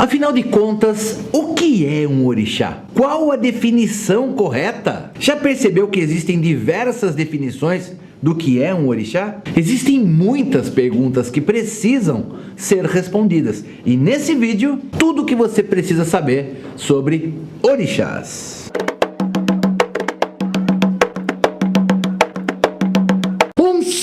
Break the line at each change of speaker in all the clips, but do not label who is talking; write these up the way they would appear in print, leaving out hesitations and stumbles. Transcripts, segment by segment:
Afinal de contas, o que é um orixá? Qual a definição correta? Já percebeu que existem diversas definições do que é um orixá? Existem muitas perguntas que precisam ser respondidas. E nesse vídeo, tudo o que você precisa saber sobre orixás.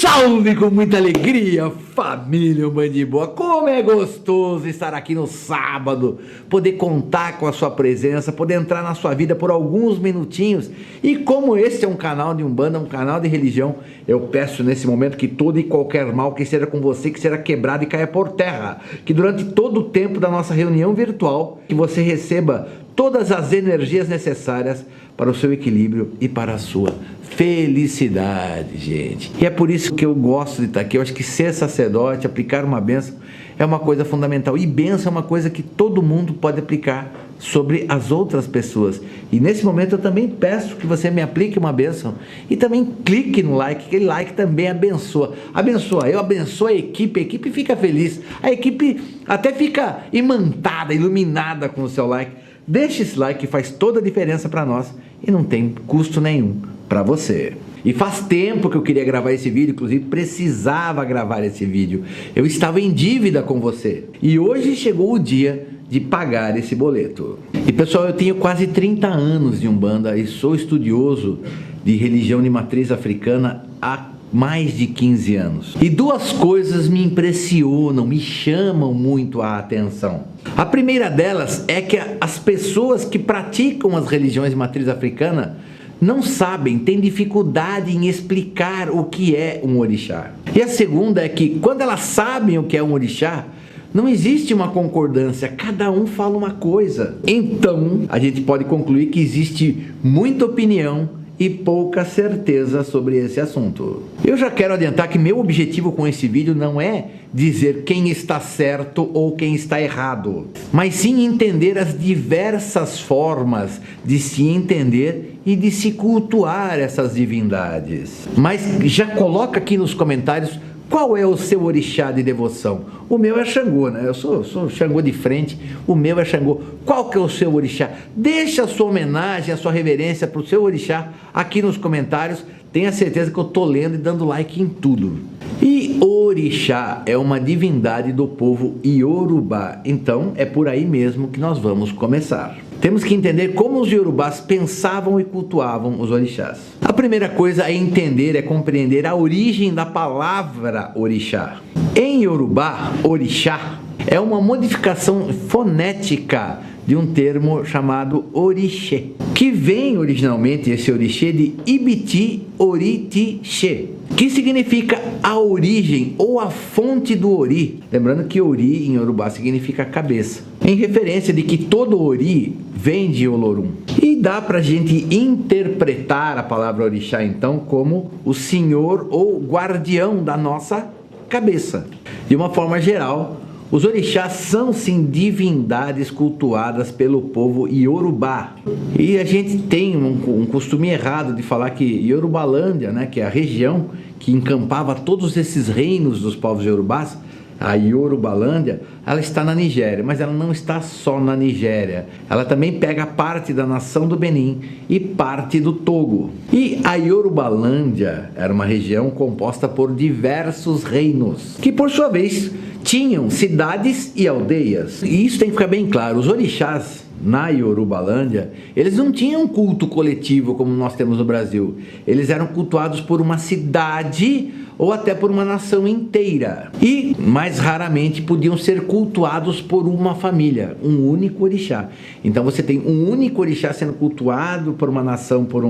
Salve com muita alegria, família Mandiboa! Como é gostoso estar aqui no sábado, poder contar com a sua presença, poder entrar na sua vida por alguns minutinhos. E como este é um canal de Umbanda, um canal de religião, eu peço nesse momento que todo e qualquer mal que esteja com você, que seja quebrado e caia por terra. Que durante todo o tempo da nossa reunião virtual, que você receba todas as energias necessárias para o seu equilíbrio e para a sua felicidade, gente. E é por isso que eu gosto de estar aqui. Eu acho que ser sacerdote, aplicar uma bênção, é uma coisa fundamental. E bênção é uma coisa que todo mundo pode aplicar sobre as outras pessoas. E nesse momento eu também peço que você me aplique uma bênção. E também clique no like, aquele like também abençoa. Abençoa, eu abençoo a equipe fica feliz. A equipe até fica imantada, iluminada com o seu like. Deixe esse like que faz toda a diferença para nós e não tem custo nenhum para você. E faz tempo que eu queria gravar esse vídeo, inclusive precisava gravar esse vídeo. Eu estava em dívida com você e hoje chegou o dia de pagar esse boleto. E pessoal, eu tenho quase 30 anos de Umbanda e sou estudioso de religião de matriz africana há mais de 15 anos. E duas coisas me impressionam, me chamam muito a atenção. A primeira delas é que as pessoas que praticam as religiões de matriz africana não sabem, têm dificuldade em explicar o que é um orixá. E a segunda é que quando elas sabem o que é um orixá, não existe uma concordância, cada um fala uma coisa. Então, a gente pode concluir que existe muita opinião e pouca certeza sobre esse assunto. Eu já quero adiantar que meu objetivo com esse vídeo não é dizer quem está certo ou quem está errado, mas sim entender as diversas formas de se entender e de se cultuar essas divindades. Mas já coloca aqui nos comentários qual é o seu orixá de devoção. O meu é Xangô, né? Eu sou Xangô de frente, o meu é Xangô. Qual que é o seu orixá? Deixa a sua homenagem, a sua reverência para o seu orixá aqui nos comentários. Tenha certeza que eu estou lendo e dando like em tudo. E orixá é uma divindade do povo Iorubá. Então é por aí mesmo que nós vamos começar. Temos que entender como os Iorubás pensavam e cultuavam os orixás. A primeira coisa é entender, é compreender a origem da palavra orixá. Em Iorubá, orixá é uma modificação fonética de um termo chamado orixê, que vem originalmente esse orixê de Ibiti Oriti-xê, que significa a origem ou a fonte do ori. Lembrando que ori em Iorubá significa cabeça, em referência de que todo ori vem de Olorum. E dá pra gente interpretar a palavra orixá então como o senhor ou guardião da nossa cabeça. De uma forma geral, os orixás são sim divindades cultuadas pelo povo Iorubá. E a gente tem um costume errado de falar que Iorubalândia, né, que é a região que encampava todos esses reinos dos povos Iorubás, a Iorubalândia, ela está na Nigéria, mas ela não está só na Nigéria. Ela também pega parte da nação do Benin e parte do Togo. E a Iorubalândia era uma região composta por diversos reinos, que por sua vez tinham cidades e aldeias. E isso tem que ficar bem claro, os orixás na Iorubalândia, eles não tinham um culto coletivo como nós temos no Brasil. Eles eram cultuados por uma cidade ou até por uma nação inteira. E, mais raramente, podiam ser cultuados por uma família, um único orixá. Então você tem um único orixá sendo cultuado por uma nação, por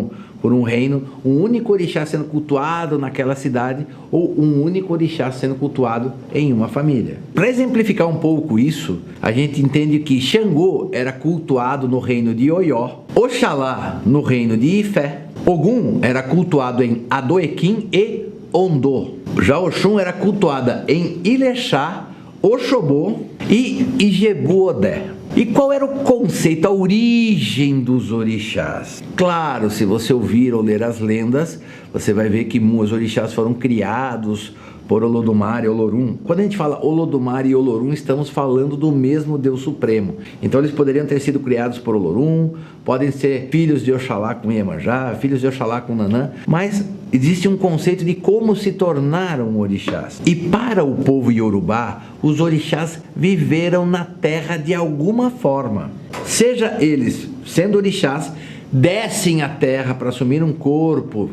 um reino, um único orixá sendo cultuado naquela cidade, ou um único orixá sendo cultuado em uma família. Para exemplificar um pouco isso, a gente entende que Xangô era cultuado no reino de Oió, Oxalá no reino de Ifé, Ogum era cultuado em Adoequim e Ondô. Já Oxum era cultuada em Ilexá, Oxobô e Ijebu-Odé. E qual era o conceito, a origem dos orixás? Claro, se você ouvir ou ler as lendas, você vai ver que os orixás foram criados por Olodumare e Olorum. Quando a gente fala Olodumare e Olorum, estamos falando do mesmo Deus Supremo. Então eles poderiam ter sido criados por Olorum, podem ser filhos de Oxalá com Iemanjá, filhos de Oxalá com Nanã, mas existe um conceito de como se tornaram orixás. E para o povo iorubá, os orixás viveram na terra de alguma forma. Seja eles, sendo orixás, descem à terra para assumir um corpo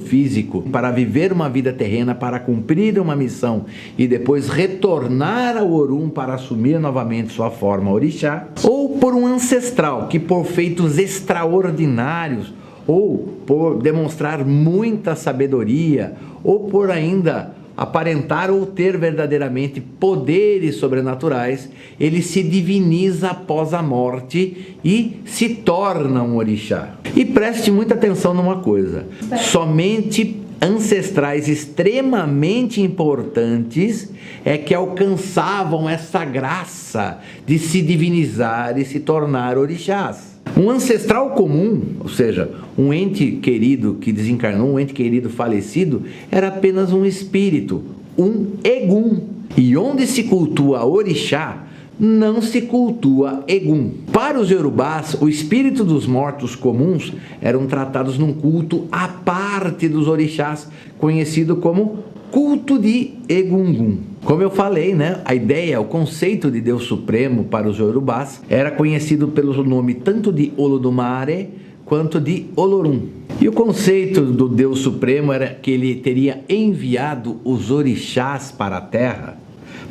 físico, para viver uma vida terrena, para cumprir uma missão e depois retornar ao Orum para assumir novamente sua forma orixá, ou por um ancestral que por feitos extraordinários, ou por demonstrar muita sabedoria, ou por ainda aparentar ou ter verdadeiramente poderes sobrenaturais, ele se diviniza após a morte e se torna um orixá. E preste muita atenção numa coisa: somente ancestrais extremamente importantes é que alcançavam essa graça de se divinizar e se tornar orixás. Um ancestral comum, ou seja, um ente querido que desencarnou, um ente querido falecido, era apenas um espírito, um egum. E onde se cultua orixá, não se cultua egum. Para os iorubás, o espírito dos mortos comuns eram tratados num culto à parte dos orixás, conhecido como culto de Egungun. Como eu falei, né, a ideia, o conceito de Deus Supremo para os iorubás era conhecido pelo nome tanto de Olodumare quanto de Olorum. E o conceito do Deus Supremo era que ele teria enviado os orixás para a terra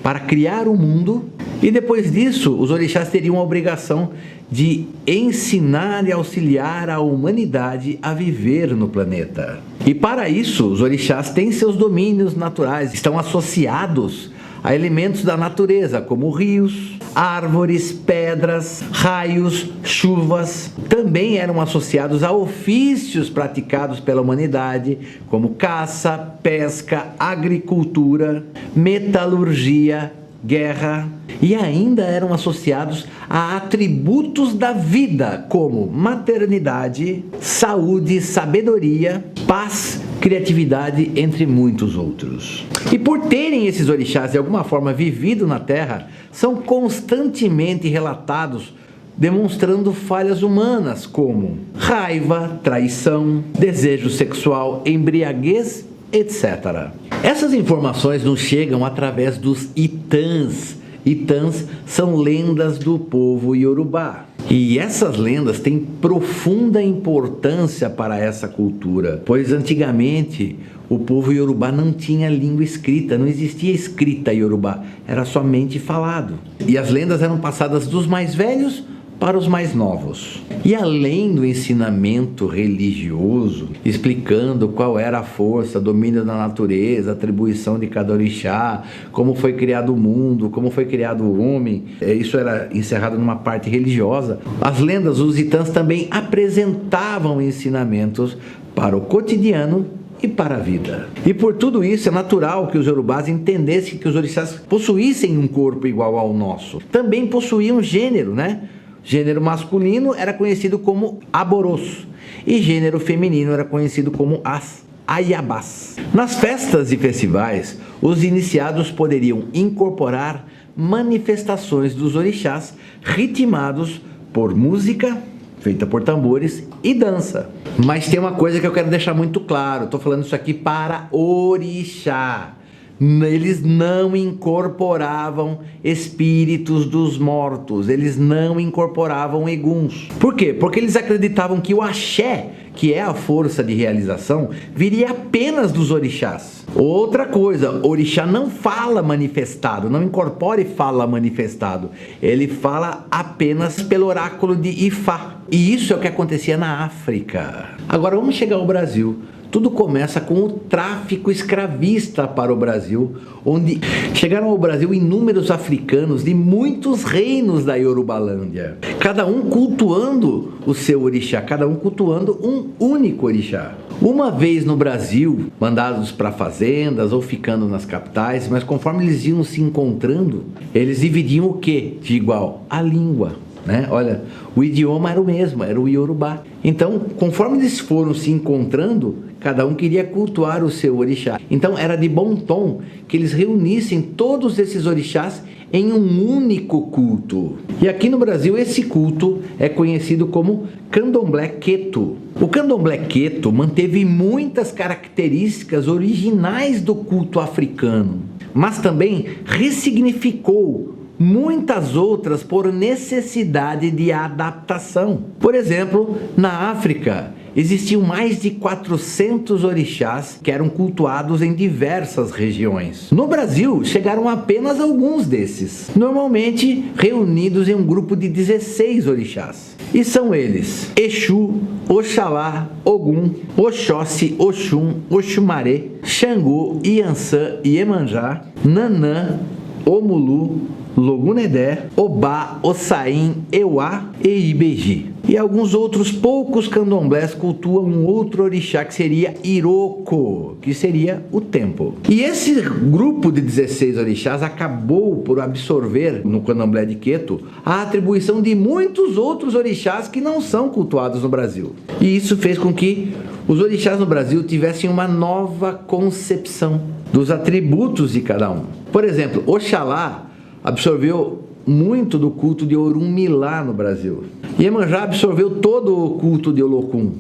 para criar o mundo, e depois disso os orixás teriam a obrigação de ensinar e auxiliar a humanidade a viver no planeta. E para isso os orixás têm seus domínios naturais, estão associados a elementos da natureza, como rios, árvores, pedras, raios, chuvas. Também eram associados a ofícios praticados pela humanidade, como caça, pesca, agricultura, metalurgia, guerra, e ainda eram associados a atributos da vida, como maternidade, saúde, sabedoria, paz, criatividade, entre muitos outros. E por terem esses orixás de alguma forma vivido na Terra, são constantemente relatados demonstrando falhas humanas como raiva, traição, desejo sexual, embriaguez, etc. Essas informações nos chegam através dos Itãs. Itãs são lendas do povo iorubá. E essas lendas têm profunda importância para essa cultura, pois antigamente o povo iorubá não tinha língua escrita, não existia escrita iorubá, era somente falado. E as lendas eram passadas dos mais velhos para os mais novos. E além do ensinamento religioso, explicando qual era a força, domínio da natureza, atribuição de cada orixá, como foi criado o mundo, como foi criado o homem, isso era encerrado numa parte religiosa. As lendas, os Itãs também apresentavam ensinamentos para o cotidiano e para a vida. E por tudo isso é natural que os iorubás entendessem que os orixás possuíssem um corpo igual ao nosso. Também possuíam gênero, né? Gênero masculino era conhecido como Aboros e gênero feminino era conhecido como as Ayabás. Nas festas e festivais, os iniciados poderiam incorporar manifestações dos orixás ritmados por música feita por tambores e dança. Mas tem uma coisa que eu quero deixar muito claro, estou falando isso aqui para orixá. Eles não incorporavam espíritos dos mortos, eles não incorporavam eguns. Por quê? Porque eles acreditavam que o axé, que é a força de realização, viria apenas dos orixás. Outra coisa, orixá não fala manifestado, não incorpora e fala manifestado. Ele fala apenas pelo oráculo de Ifá. E isso é o que acontecia na África. Agora vamos chegar ao Brasil. Tudo começa com o tráfico escravista para o Brasil, onde chegaram ao Brasil inúmeros africanos de muitos reinos da Yorubalândia, cada um cultuando o seu orixá, cada um cultuando um único orixá. Uma vez no Brasil, mandados para fazendas ou ficando nas capitais, mas conforme eles iam se encontrando, eles dividiam o que de igual? A língua. né? Olha, o idioma era o mesmo, era o Yorubá. Então, conforme eles foram se encontrando, cada um queria cultuar o seu orixá. Então, era de bom tom que eles reunissem todos esses orixás em um único culto. E aqui no Brasil, esse culto é conhecido como Candomblé Queto. O Candomblé Queto manteve muitas características originais do culto africano, mas também ressignificou muitas outras por necessidade de adaptação. Por exemplo, na África, existiam mais de 400 orixás que eram cultuados em diversas regiões. No Brasil, chegaram apenas alguns desses, normalmente reunidos em um grupo de 16 orixás. E são eles: Exu, Oxalá, Ogum, Oxóssi, Oxum, Oxumaré, Xangô, Iansã, Iemanjá, Nanã, Omulu, Logunedé, Obá, Ossain, Euá e Ibeji. E alguns outros poucos candomblés cultuam um outro orixá que seria Iroko, que seria o tempo. E esse grupo de 16 orixás acabou por absorver no candomblé de Queto a atribuição de muitos outros orixás que não são cultuados no Brasil. E isso fez com que os orixás no Brasil tivessem uma nova concepção dos atributos de cada um. Por exemplo, Oxalá absorveu muito do culto de Orunmilá no Brasil. Iemanjá absorveu todo o culto de Olocum.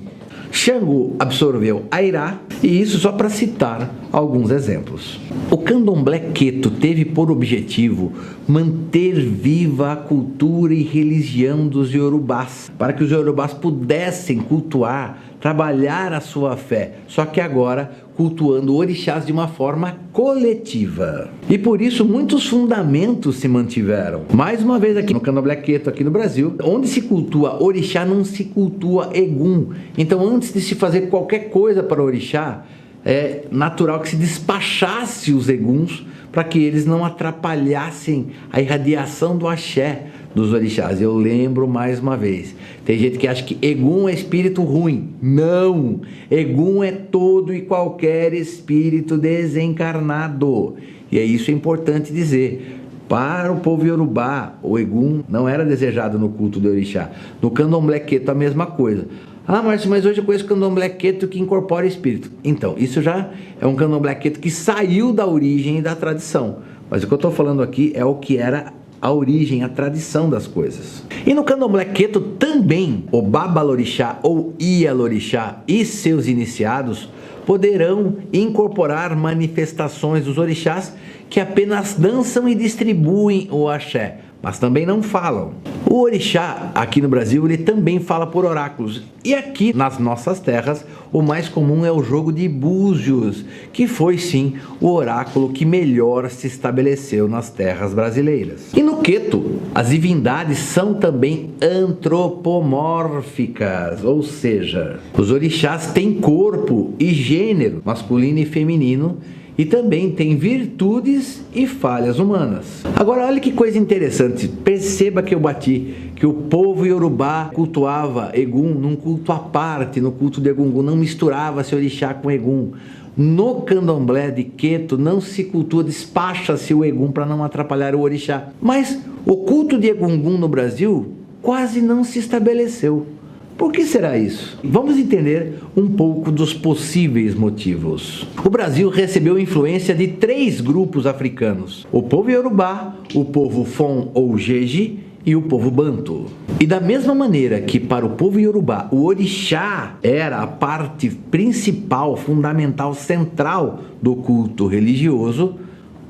Xangô absorveu Airá, e isso só para citar alguns exemplos. O Candomblé Queto teve por objetivo manter viva a cultura e religião dos Yorubás, para que os Yorubás pudessem cultuar, trabalhar a sua fé, só que agora cultuando orixás de uma forma coletiva. E por isso muitos fundamentos se mantiveram. Mais uma vez aqui no Candomblé Queto, aqui no Brasil, onde se cultua orixá, não se cultua egum. Então, antes de se fazer qualquer coisa para orixá, é natural que se despachasse os eguns para que eles não atrapalhassem a irradiação do axé dos orixás. Eu lembro mais uma vez, tem gente que acha que egum é espírito ruim. Não! Egum é todo e qualquer espírito desencarnado. E é isso importante dizer. Para o povo Yorubá, o egum não era desejado no culto do orixá. No Candomblé Queto a mesma coisa. Ah, Márcio, mas hoje eu conheço o Candomblé Queto que incorpora espírito. Então, isso já é um Candomblé Queto que saiu da origem e da tradição. Mas o que eu estou falando aqui é o que era a origem, a tradição das coisas. E no Candomblé Queto também, o Babalorixá ou Ialorixá e seus iniciados poderão incorporar manifestações dos orixás que apenas dançam e distribuem o axé, mas também não falam. O orixá, aqui no Brasil, ele também fala por oráculos. E aqui, nas nossas terras, o mais comum é o jogo de búzios, que foi, sim, o oráculo que melhor se estabeleceu nas terras brasileiras. E no Queto, as divindades são também antropomórficas, ou seja, os orixás têm corpo e gênero, masculino e feminino, e também tem virtudes e falhas humanas. Agora, olha que coisa interessante. Perceba que eu bati que o povo Yorubá cultuava Egum num culto à parte, no culto de Egungun, não misturava-se orixá com Egum. No Candomblé de Queto não se cultua, despacha-se o Egum para não atrapalhar o orixá. Mas o culto de Egungun no Brasil quase não se estabeleceu. Por que será isso? Vamos entender um pouco dos possíveis motivos. O Brasil recebeu influência de 3 grupos africanos: o povo Yorubá, o povo Fon ou Jeje e o povo Banto. E da mesma maneira que para o povo Yorubá o orixá era a parte principal, fundamental, central do culto religioso,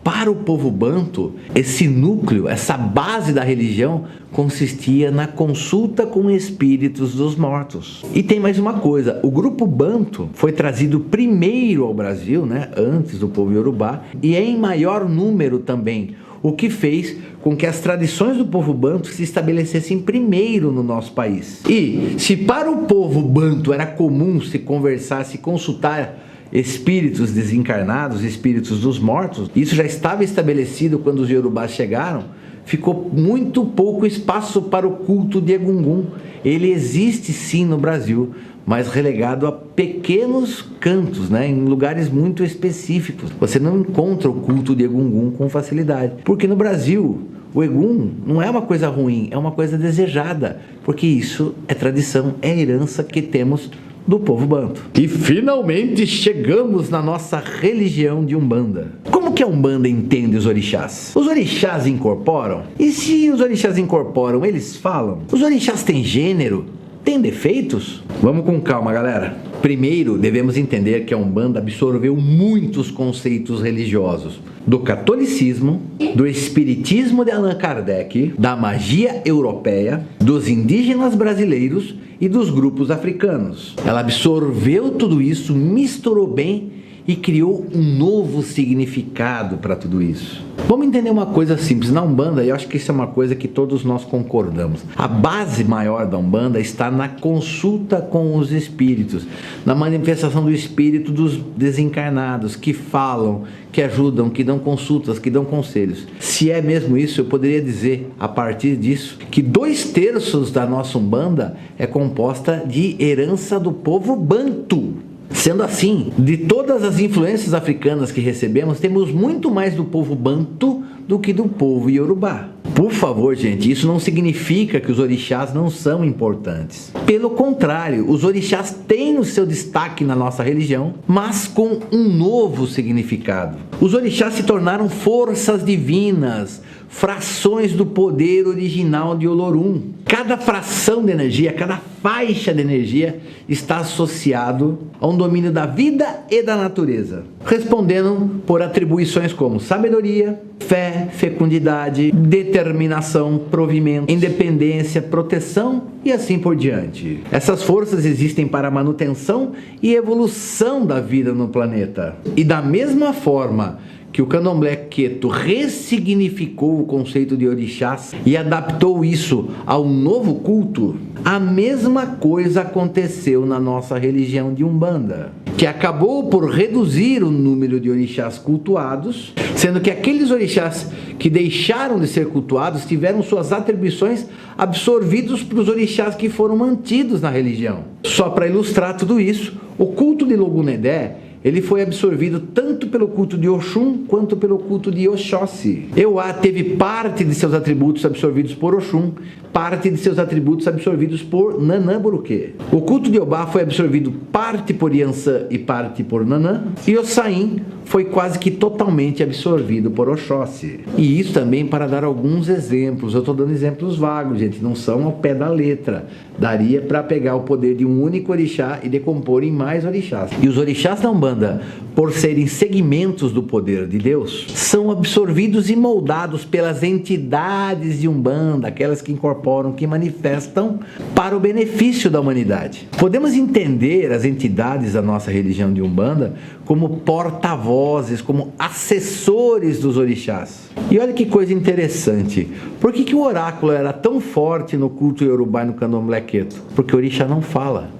para o povo Banto, esse núcleo, essa base da religião, consistia na consulta com espíritos dos mortos. E tem mais uma coisa, o grupo Banto foi trazido primeiro ao Brasil, antes do povo Yorubá, e em maior número também, o que fez com que as tradições do povo Banto se estabelecessem primeiro no nosso país. E se para o povo Banto era comum se conversar, se consultar espíritos desencarnados, espíritos dos mortos, isso já estava estabelecido quando os Yorubás chegaram, ficou muito pouco espaço para o culto de Egungun. Ele existe sim no Brasil, mas relegado a pequenos cantos, né, em lugares muito específicos. Você não encontra o culto de Egungun com facilidade, porque no Brasil o Egum não é uma coisa ruim, é uma coisa desejada, porque isso é tradição, é herança que temos do povo banto. E finalmente chegamos na nossa religião de Umbanda. Como que a Umbanda entende os orixás? Os orixás incorporam? E se os orixás incorporam, eles falam? Os orixás têm gênero? Têm defeitos? Vamos com calma, galera. Primeiro, devemos entender que a Umbanda absorveu muitos conceitos religiosos do catolicismo, do espiritismo de Allan Kardec, da magia europeia, dos indígenas brasileiros e dos grupos africanos. Ela absorveu tudo isso, misturou bem e criou um novo significado para tudo isso. Vamos entender uma coisa simples. Na Umbanda, eu acho que isso é uma coisa que todos nós concordamos. A base maior da Umbanda está na consulta com os espíritos, na manifestação do espírito dos desencarnados, que falam, que ajudam, que dão consultas, que dão conselhos. Se é mesmo isso, eu poderia dizer, a partir disso, que 2/3 da nossa Umbanda é composta de herança do povo banto. Sendo assim, de todas as influências africanas que recebemos, temos muito mais do povo banto do que do povo iorubá. Por favor, gente, isso não significa que os orixás não são importantes. Pelo contrário, os orixás têm o seu destaque na nossa religião, mas com um novo significado. Os orixás se tornaram forças divinas, frações do poder original de Olorum. Cada fração de energia, cada faixa de energia está associado a um domínio da vida e da natureza, respondendo por atribuições como sabedoria, fé, fecundidade, determinação, provimento, independência, proteção e assim por diante. Essas forças existem para a manutenção e evolução da vida no planeta. E da mesma forma que o Candomblé Queto ressignificou o conceito de orixás e adaptou isso ao novo culto, a mesma coisa aconteceu na nossa religião de Umbanda, que acabou por reduzir o número de orixás cultuados, sendo que aqueles orixás que deixaram de ser cultuados tiveram suas atribuições absorvidos para os orixás que foram mantidos na religião. Só para ilustrar tudo isso, o culto de Logunedé, ele foi absorvido tanto pelo culto de Oxum quanto pelo culto de Oxóssi. Euá teve parte de seus atributos absorvidos por Oxum, parte de seus atributos absorvidos por Nanã Buruquê. O culto de Obá foi absorvido parte por Iansã e parte por Nanã, e Ossain foi quase que totalmente absorvido por Oxóssi. E isso também para dar alguns exemplos. Eu estou dando exemplos vagos, gente, não são ao pé da letra. Daria para pegar o poder de um único orixá e decompor em mais orixás. E os orixás da Umbanda, por serem segmentos do poder de Deus, são absorvidos e moldados pelas entidades de Umbanda, aquelas que incorporam, que manifestam para o benefício da humanidade. Podemos entender as entidades da nossa religião de Umbanda como porta-vozes, como assessores dos orixás. E olha que coisa interessante. Por que o oráculo era tão forte no culto iorubá e no Candomblé Queto? Porque o orixá não fala.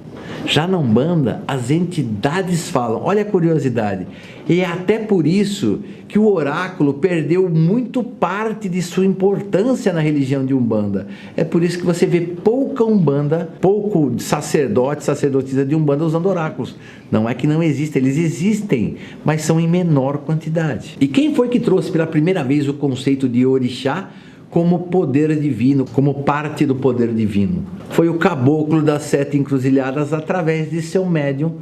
Já na Umbanda, as entidades falam. Olha a curiosidade. E é até por isso que o oráculo perdeu muito parte de sua importância na religião de Umbanda. É por isso que você vê pouca Umbanda, pouco sacerdote, sacerdotisa de Umbanda usando oráculos. Não é que não existem, eles existem, mas são em menor quantidade. E quem foi que trouxe pela primeira vez o conceito de orixá como poder divino, como parte do poder divino? Foi o caboclo das 7 encruzilhadas através de seu médium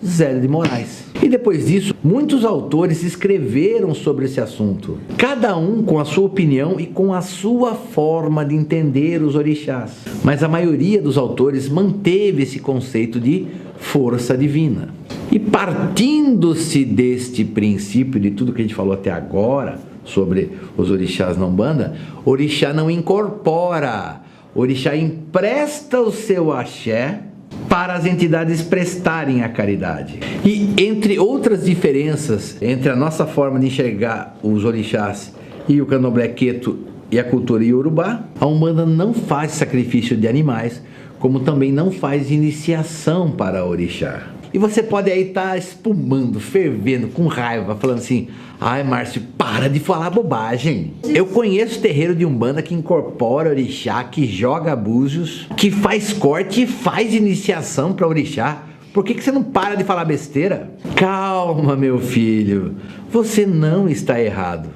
Zélio de Moraes. E depois disso, muitos autores escreveram sobre esse assunto, cada um com a sua opinião e com a sua forma de entender os orixás. Mas a maioria dos autores manteve esse conceito de força divina. E partindo-se deste princípio, de tudo que a gente falou até agora sobre os orixás na Umbanda, orixá não incorpora, orixá empresta o seu axé para as entidades prestarem a caridade. E entre outras diferenças entre a nossa forma de enxergar os orixás e o Candomblé Queto e a cultura iorubá, a Umbanda não faz sacrifício de animais, como também não faz iniciação para orixá. E você pode aí estar espumando, fervendo, com raiva, falando assim: ai, Márcio, para de falar bobagem. Eu conheço terreiro de Umbanda que incorpora orixá, que joga búzios, que faz corte e faz iniciação para orixá. Por que você não para de falar besteira? Calma, meu filho, você não está errado,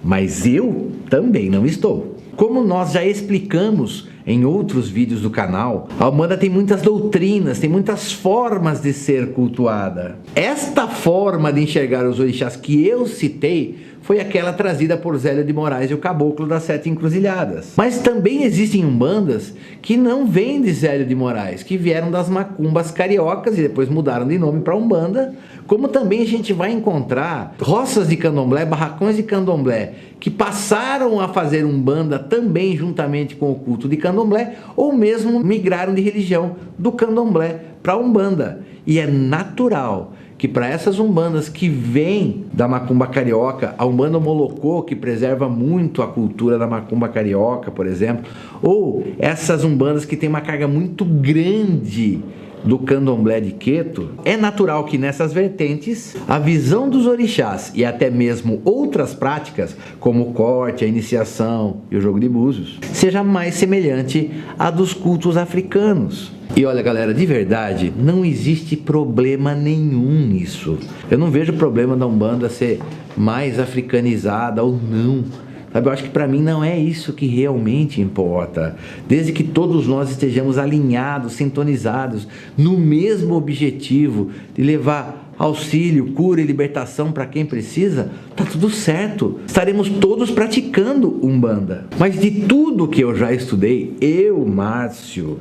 mas eu também não estou. Como nós já explicamos em outros vídeos do canal, a Umbanda tem muitas doutrinas, tem muitas formas de ser cultuada. Esta forma de enxergar os orixás que eu citei foi aquela trazida por Zélio de Moraes e o Caboclo das Sete Encruzilhadas. Mas também existem umbandas que não vêm de Zélio de Moraes, que vieram das macumbas cariocas e depois mudaram de nome para Umbanda, como também a gente vai encontrar roças de candomblé, barracões de candomblé, que passaram a fazer Umbanda também juntamente com o culto de candomblé, ou mesmo migraram de religião do candomblé para Umbanda. E é natural que para essas umbandas que vêm da macumba carioca, a Umbanda Molocô, que preserva muito a cultura da macumba carioca, por exemplo, ou essas umbandas que tem uma carga muito grande do candomblé de Queto, é natural que nessas vertentes a visão dos orixás e até mesmo outras práticas, como o corte, a iniciação e o jogo de búzios, seja mais semelhante à dos cultos africanos. E olha, galera, de verdade, não existe problema nenhum nisso. Eu não vejo problema da Umbanda ser mais africanizada ou não. Sabe, eu acho que para mim não é isso que realmente importa. Desde que todos nós estejamos alinhados, sintonizados no mesmo objetivo de levar auxílio, cura e libertação para quem precisa, tá tudo certo. Estaremos todos praticando Umbanda. Mas de tudo que eu já estudei, eu, Márcio,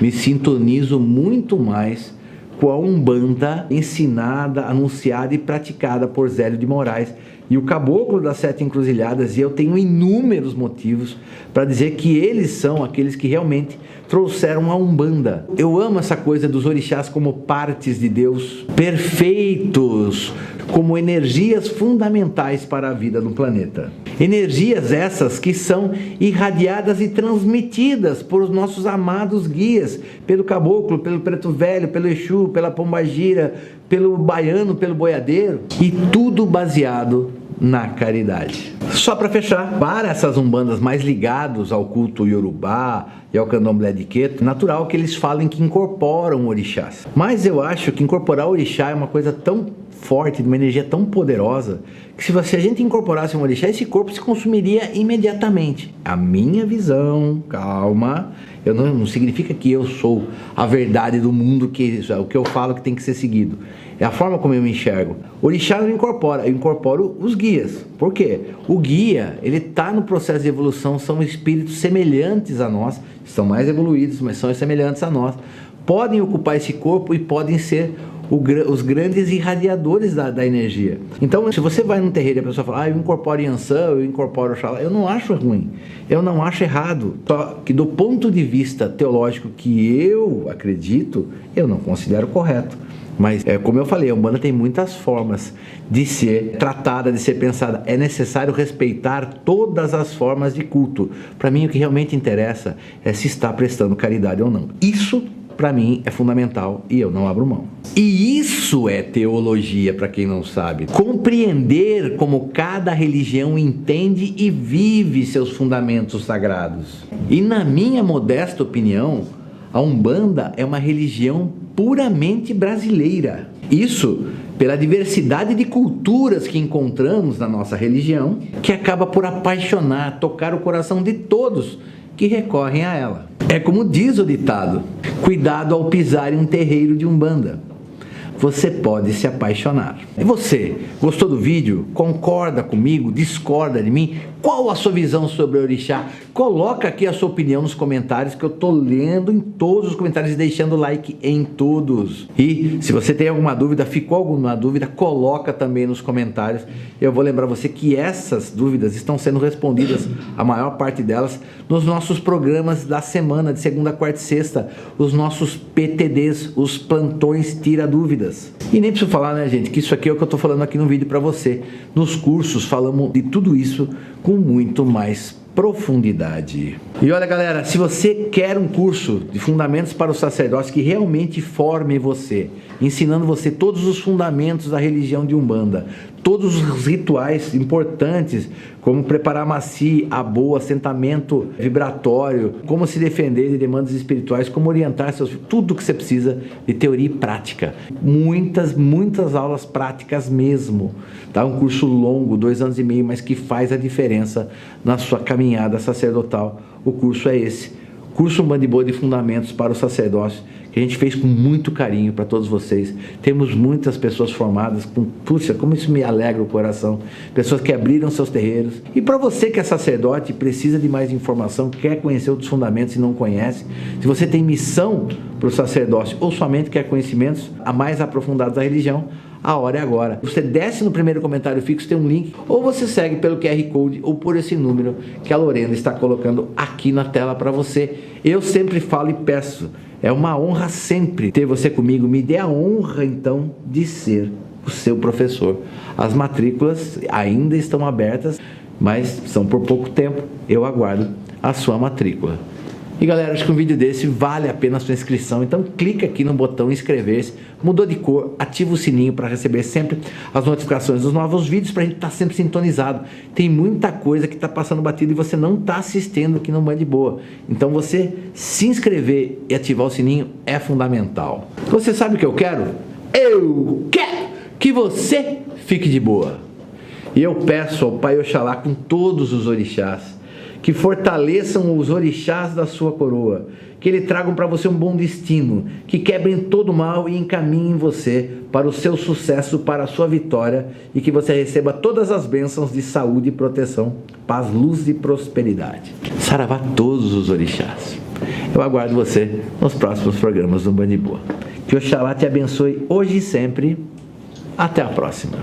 me sintonizo muito mais com a Umbanda ensinada, anunciada e praticada por Zélio de Moraes e o Caboclo das Sete Encruzilhadas, e eu tenho inúmeros motivos para dizer que eles são aqueles que realmente trouxeram a Umbanda. Eu amo essa coisa dos orixás como partes de Deus, perfeitos, como energias fundamentais para a vida no planeta. Energias essas que são irradiadas e transmitidas por os nossos amados guias, pelo Caboclo, pelo Preto Velho, pelo Exu, pela Pombagira, pelo Baiano, pelo Boiadeiro, e tudo baseado na caridade. Só para fechar, para essas umbandas mais ligados ao culto iorubá e ao candomblé de Queto, natural que eles falem que incorporam orixás. Mas eu acho que incorporar orixá é uma coisa tão forte, de uma energia tão poderosa, que se a gente incorporasse um orixá, esse corpo se consumiria imediatamente. A minha visão, calma, não significa que eu sou a verdade do mundo, que o que eu falo que tem que ser seguido. É a forma como eu me enxergo. O orixá não incorpora, eu incorporo os guias. Por quê? O guia, ele está no processo de evolução, são espíritos semelhantes a nós, são mais evoluídos, mas são semelhantes a nós. Podem ocupar esse corpo e podem ser os grandes irradiadores da energia. Então, se você vai num terreiro e a pessoa fala, eu incorporo Yansan, eu incorporo Oxalá, eu não acho ruim, eu não acho errado. Só que do ponto de vista teológico que eu acredito, eu não considero correto. Mas, como eu falei, a Umbanda tem muitas formas de ser tratada, de ser pensada. É necessário respeitar todas as formas de culto. Para mim, o que realmente interessa é se está prestando caridade ou não. Isso, para mim, é fundamental e eu não abro mão. E isso é teologia, para quem não sabe. Compreender como cada religião entende e vive seus fundamentos sagrados. E na minha modesta opinião, a Umbanda é uma religião puramente brasileira. Isso pela diversidade de culturas que encontramos na nossa religião, que acaba por apaixonar, tocar o coração de todos que recorrem a ela. É como diz o ditado, cuidado ao pisar em um terreiro de Umbanda. Você pode se apaixonar. E você, gostou do vídeo? Concorda comigo? Discorda de mim? Qual a sua visão sobre o orixá? Coloca aqui a sua opinião nos comentários, que eu tô lendo em todos os comentários e deixando like em todos. E se você tem alguma dúvida, ficou alguma dúvida, coloca também nos comentários. Eu vou lembrar você que essas dúvidas estão sendo respondidas, a maior parte delas, nos nossos programas da semana, de segunda, quarta e sexta, os nossos PTDs, os plantões tira dúvidas. E nem preciso falar, né, gente, que isso aqui é o que eu tô falando aqui no vídeo para você. Nos cursos falamos de tudo isso com muito mais profundidade. E olha, galera, se você quer um curso de fundamentos para o sacerdócio que realmente forme você, ensinando você todos os fundamentos da religião de Umbanda, todos os rituais importantes, como preparar maci, aboa, assentamento vibratório, como se defender de demandas espirituais, como orientar seus filhos, tudo que você precisa de teoria e prática. Muitas aulas práticas mesmo. Tá? Um curso longo, 2 anos e meio, mas que faz a diferença na sua caminhada sacerdotal. O curso é esse. Curso Umbanda e Boa de Fundamentos para o Sacerdócio, que a gente fez com muito carinho para todos vocês. Temos muitas pessoas formadas, puxa, como isso me alegra o coração. Pessoas que abriram seus terreiros. E para você que é sacerdote, precisa de mais informação, quer conhecer outros fundamentos e não conhece, se você tem missão para o sacerdócio ou somente quer conhecimentos a mais aprofundados da religião, a hora é agora. Você desce no primeiro comentário fixo, tem um link, ou você segue pelo QR Code ou por esse número que a Lorena está colocando aqui na tela para você. Eu sempre falo e peço, é uma honra sempre ter você comigo. Me dê a honra então de ser o seu professor. As matrículas ainda estão abertas, mas são por pouco tempo. Eu aguardo a sua matrícula. E galera, acho que um vídeo desse vale a pena a sua inscrição, então clica aqui no botão inscrever-se, mudou de cor, ativa o sininho para receber sempre as notificações dos novos vídeos, para a gente estar sempre sintonizado. Tem muita coisa que está passando batido e você não está assistindo aqui no Umbanda e Boa, então você se inscrever e ativar o sininho é fundamental. Você sabe o que eu quero? Eu quero que você fique de boa. E eu peço ao Pai Oxalá com todos os orixás, que fortaleçam os orixás da sua coroa, que ele tragam para você um bom destino, que quebrem todo o mal e encaminhem você para o seu sucesso, para a sua vitória, e que você receba todas as bênçãos de saúde e proteção, paz, luz e prosperidade. Saravá todos os orixás. Eu aguardo você nos próximos programas do Umbanda e Boa. Que Oxalá te abençoe hoje e sempre. Até a próxima.